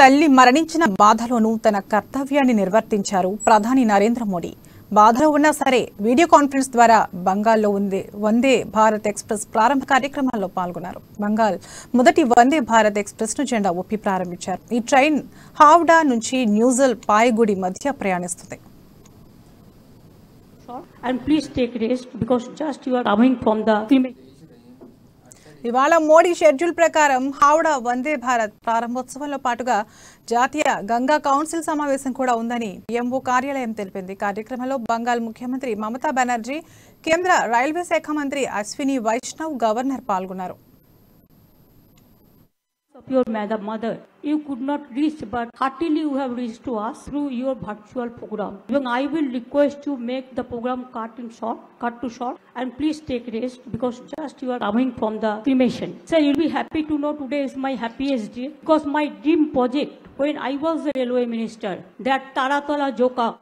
తల్లి మరణించిన బాధలోనూ తన కర్తవ్యాన్ని నిర్వర్తించారు ప్రధాని నరేంద్ర మోడీ. బాధలో ఉన్నా సరే వీడియో కాన్ఫరెన్స్ ద్వారా బంగాల్లో వందే భారత్ ఎక్స్ప్రెస్ ప్రారంభ కార్యక్రమాల్లో పాల్గొన్నారు. బంగాల్ మొదటి వందే భారత్ ఎక్స్ప్రెస్ ను జెండా ఊపి ప్రారంభించారు. ఈ ట్రైన్ హావ్డా నుంచి న్యూజల్ పాయగుడి మధ్య ప్రయాణిస్తుంది. And please take rest because just you are coming from the ఇవాళ మోడీ షెడ్యూల్ ప్రకారం హావ్డా వందే భారత్ ప్రారంభోత్సవంలో పాటుగా జాతీయ గంగా కౌన్సిల్ సమావేశం కూడా ఉందని పిఎంఓ కార్యాలయం తెలిపింది. కార్యక్రమంలో బంగాల్ ముఖ్యమంత్రి మమతా బెనర్జీ, కేంద్ర రైల్వే శాఖ మంత్రి అశ్విని వైష్ణవ్, గవర్నర్ పాల్గొన్నారు. of your mother, you could not reach, but heartily you have reached to us through your virtual program. Even I will request you make the program cut to short, and please take rest because just you are coming from the cremation. Sir, you'll be happy to know today is my happiest day because my dream project when I was the railway minister, that Taratala Joka